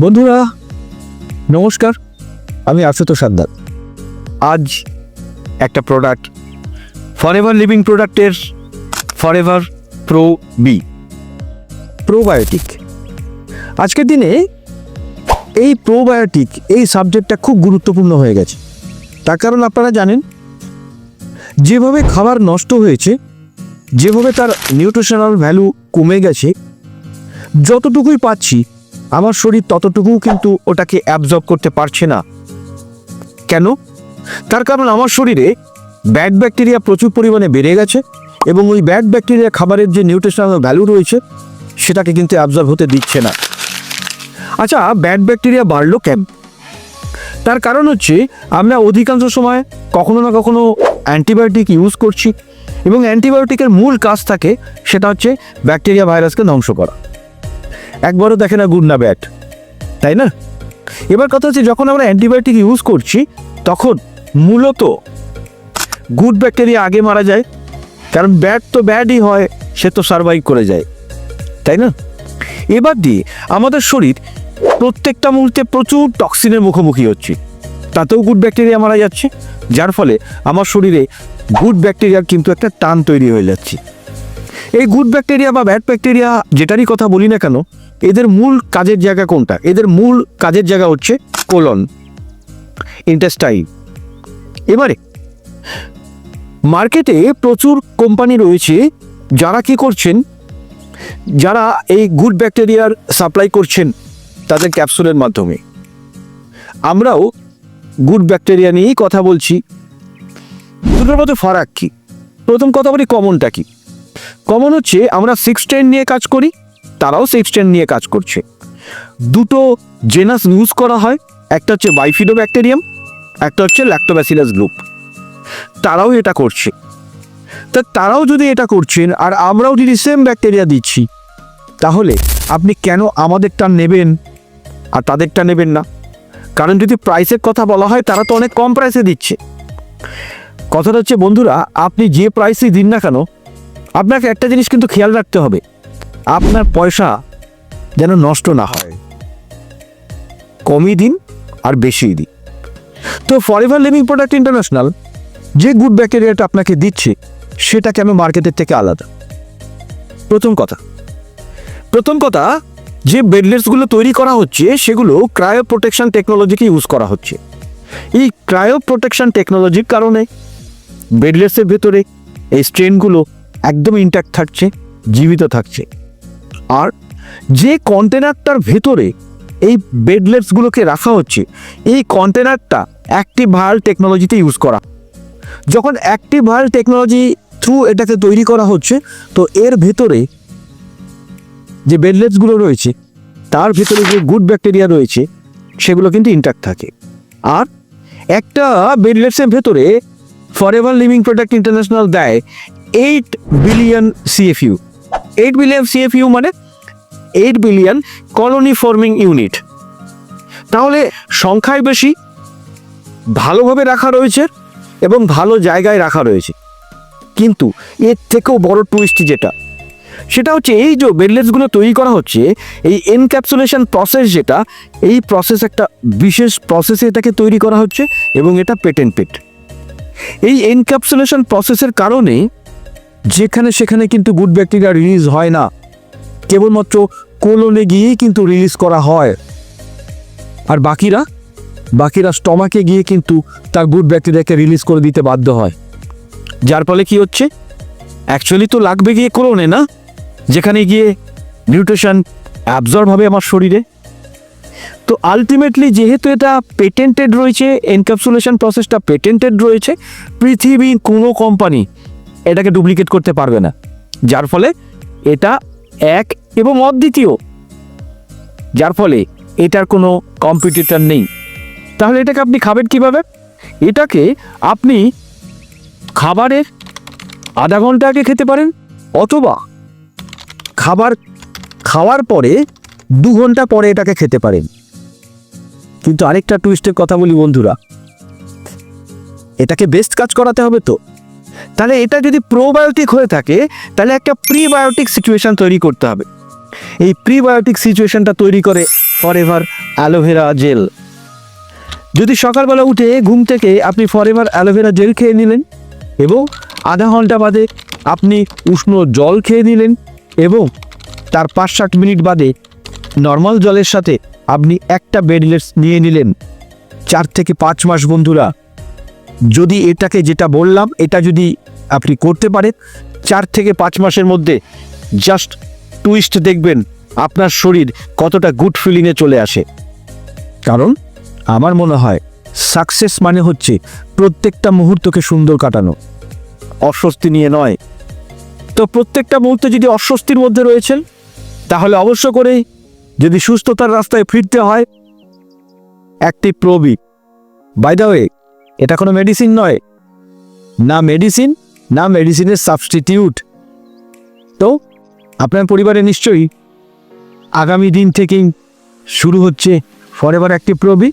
বন্ধুরা নমস্কার, আমি আশুতোষ সর্দার। আজ একটা প্রোডাক্ট ফরএভার লিভিং প্রোডাক্টের ফরএভার প্রো বি প্রোবায়োটিক। আজকের দিনে এই প্রোবায়োটিক এই সাবজেক্টটা খুব গুরুত্বপূর্ণ হয়ে গেছে। তার কারণ আপনারা জানেন, যেভাবে খাবার নষ্ট হয়েছে, যেভাবে তার নিউট্রিশনাল ভ্যালু কমে গেছে, যতটুকুই পাচ্ছি আমার শরীর ততটুকুও কিন্তু ওটাকে অ্যাবজর্ব করতে পারছে না। কেন? তার কারণ আমার শরীরে ব্যাড ব্যাকটেরিয়া প্রচুর পরিমাণে বেড়ে গেছে এবং ওই ব্যাড ব্যাকটেরিয়া খাবারের যে নিউট্রিশনাল ভ্যালু রয়েছে সেটাকে কিন্তু অ্যাবজর্ব হতে দিচ্ছে না। আচ্ছা, ব্যাড ব্যাকটেরিয়া বাড়লো কেন? তার কারণ হচ্ছে আমরা অধিকাংশ সময় কখনো না কখনো অ্যান্টিবায়োটিক ইউজ করছি এবং অ্যান্টিবায়োটিকের মূল কাজ থাকে সেটা হচ্ছে ব্যাকটেরিয়া ভাইরাসকে ধ্বংস করা। একবারও দেখে না গুড না ব্যাড, তাই না? এবার কথা হচ্ছে, যখন আমরা অ্যান্টিবায়োটিক ইউজ করছি তখন মূলত গুড ব্যাকটেরিয়া আগে মারা যায়, কারণ ব্যাড তো ব্যাডই হয়, সে তো সার্ভাইভ করে যায়, তাই না? এবার দিয়ে আমাদের শরীর প্রত্যেকটা মুহূর্তে প্রচুর টক্সিনের মুখোমুখি হচ্ছে, তাতেও গুড ব্যাকটেরিয়া মারা যাচ্ছে, যার ফলে আমার শরীরে গুড ব্যাকটেরিয়ার কিন্তু একটা টান তৈরি হয়ে যাচ্ছে। এই গুড ব্যাকটেরিয়া বা ব্যাড ব্যাকটেরিয়া যেটারই কথা বলি না কেন, এদের মূল কাজের জায়গা কোনটা? এদের মূল কাজের জায়গা হচ্ছে কোলন, ইন্টেস্টাইন। এবারে মার্কেটে প্রচুর কোম্পানি রয়েছে যারা কি করছেন, যারা এই গুড ব্যাকটেরিয়ার সাপ্লাই করছেন তাদের ক্যাপসুলের মাধ্যমে। আমরাও গুড ব্যাকটেরিয়া নিয়েই কথা বলছি। দুটোর মধ্যে ফারাক কি? প্রথম কথা বলি, কমনটা কি? কমন হচ্ছে আমরা 610 নিয়ে কাজ করি, তারাও 610 নিয়ে কাজ করছে। দুটো জেনাস ইউজ করা হয়, একটা হচ্ছে বাইফিডোব্যাকটেরিয়াম, একটা হচ্ছে ল্যাক্টোব্যাসিলাস গ্রুপ। তারাও এটা করছে। তা তারাও যদি এটা করছেন আর আমরাও যদি সেম ব্যাকটেরিয়া দিচ্ছি, তাহলে আপনি কেন আমাদেরটা নেবেন আর তাদেরটা নেবেন না? কারণ যদি প্রাইসের কথা বলা হয়, তারা তো অনেক কম প্রাইসে দিচ্ছে। কথাটা হচ্ছে বন্ধুরা, আপনি যে প্রাইসই দিন না কেন, আপনাকে একটা জিনিস কিন্তু খেয়াল রাখতে হবে, আপনার পয়সা যেন নষ্ট না হয়। কমই দিন আর বেশিই দিন। তো ফরএভার লিভিং প্রোডাক্ট ইন্টারন্যাশনাল যে গুড ব্যাকটেরিয়াটা আপনাকে দিচ্ছে সেটা কেন মার্কেটের থেকে আলাদা? প্রথম কথা, যে বেডলেটসগুলো তৈরি করা হচ্ছে সেগুলো ক্রায়ো প্রোটেকশন টেকনোলজিকে ইউজ করা হচ্ছে। এই ক্রায়ো প্রোটেকশন টেকনোলজির কারণে বেডলেটসের ভেতরে এই স্ট্রেনগুলো একদম ইনট্যাক্ট থাকছে, জীবিত থাকছে। আর যে কন্টেনারটার ভেতরে এই বেডলেটসগুলোকে রাখা হচ্ছে, এই কন্টেনারটা অ্যাক্টিভ ভায়াল টেকনোলজিতে ইউজ করা। যখন অ্যাক্টিভ ভায়াল টেকনোলজি থ্রু এটাকে তৈরি করা হচ্ছে, তো এর ভেতরে যে বেডলেটসগুলো রয়েছে তার ভেতরে যে গুড ব্যাকটেরিয়া রয়েছে সেগুলো কিন্তু ইনট্যাক্ট থাকে। আর একটা বেডলেটসের ভেতরে ফরএভার লিভিং প্রোডাক্ট ইন্টারন্যাশনাল দেয় 8 বিলিয়ন CFU। 8 বিলিয়ন CFU মানে 8 বিলিয়ন কলোনি ফর্মিং ইউনিট। তাহলে সংখ্যায় বেশি, ভালোভাবে রাখা রয়েছে এবং ভালো জায়গায় রাখা রয়েছে। কিন্তু এর থেকেও বড় টুইস্ট সেটা হচ্ছে, এই যে বেডলেটসগুলো তৈরি করা হচ্ছে, এই এনক্যাপসুলেশন প্রসেস যেটা, এই প্রসেস একটা বিশেষ প্রসেসে এটাকে তৈরি করা হচ্ছে এবং এটা পেটেন্টেড। এই এনক্যাপসুলেশন প্রসেসের কারণে যেখানে সেখানে কিন্তু গুড ব্যাকটেরিয়া রিলিজ হয় না, কেবলমাত্র কোলনে গিয়েই কিন্তু রিলিজ করা হয়। আর বাকিরা স্টমাকে গিয়ে কিন্তু তার গুড ব্যাকটেরিয়াকে রিলিজ করে দিতে বাধ্য হয়। যার ফলে কি হচ্ছে, অ্যাকচুয়ালি তো লাগবে গিয়ে কোলনে না, যেখানে গিয়ে নিউট্রিশন অ্যাবজর্ব হবে আমার শরীরে। তো আলটিমেটলি যেহেতু এটা পেটেন্টেড রয়েছে, এনক্যাপসুলেশন প্রসেসটা পেটেন্টেড রয়েছে, পৃথিবীর কোনো কোম্পানি এটাকে ডুপ্লিকেট করতে পারবে না। যার ফলে এটা এক এবং অদ্বিতীয়, যার ফলে এটার কোনো কম্পিটিটর নেই। তাহলে এটাকে আপনি খাবেন কিভাবে? এটাকে আপনি খাবারের আধা ঘন্টা আগে খেতে পারেন, অথবা খাবার খাওয়ার পরে 2 ঘন্টা পরে এটাকে খেতে পারেন। কিন্তু আরেকটা টুইস্টের কথা বলি বন্ধুরা, এটাকে বেস্ট কাজ করাতে হবে। তো তাহলে এটা যদি প্রোবায়োটিক হয়ে থাকে, তাহলে একটা প্রিবায়োটিক সিচুয়েশন তৈরি করতে হবে। এই প্রিবায়োটিক সিচুয়েশনটা তৈরি করে ফরএভার অ্যালোভেরা জেল। যদি সকালবেলা উঠে ঘুম থেকে আপনি ফরএভার অ্যালোভেরা জেল খেয়ে নিলেন এবং আধা ঘন্টা বাদে আপনি উষ্ণ জল খেয়ে নিলেন এবং তার 5-7 মিনিট বাদে নর্মাল জলের সাথে আপনি একটা বেডলেস নিয়ে নিলেন, 4 থেকে 5 মাস বন্ধুরা, যদি এটাকে যেটা বললাম এটা যদি আপনি করতে পারেন 4 থেকে 5 মাসের মধ্যে জাস্ট টুইস্ট দেখবেন আপনার শরীর কতটা গুড ফিলিংয়ে চলে আসে। কারণ আমার মনে হয় সাকসেস মানে হচ্ছে প্রত্যেকটা মুহূর্তকে সুন্দর কাটানো, অস্বস্তি নিয়ে নয়। তো প্রত্যেকটা মুহূর্তে যদি অস্বস্তির মধ্যে রয়েছেন তাহলে অবশ্য করে যদি সুস্থতার রাস্তায় ফিরতে হয় অ্যাক্টিভ প্রোবি। বাই দ্য ওয়ে, এটা কোনো মেডিসিন নয়, না মেডিসিন না মেডিসিনের সাবস্টিটিউট। তো আপনার পরিবারে নিশ্চয়ই আগামী দিন থেকেই শুরু হচ্ছে ফরএভার অ্যাক্টিভ প্রোবি।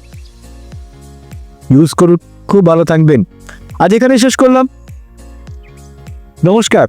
ইউজ করুন, খুব ভালো থাকবেন। আজ এখানে শেষ করলাম, নমস্কার।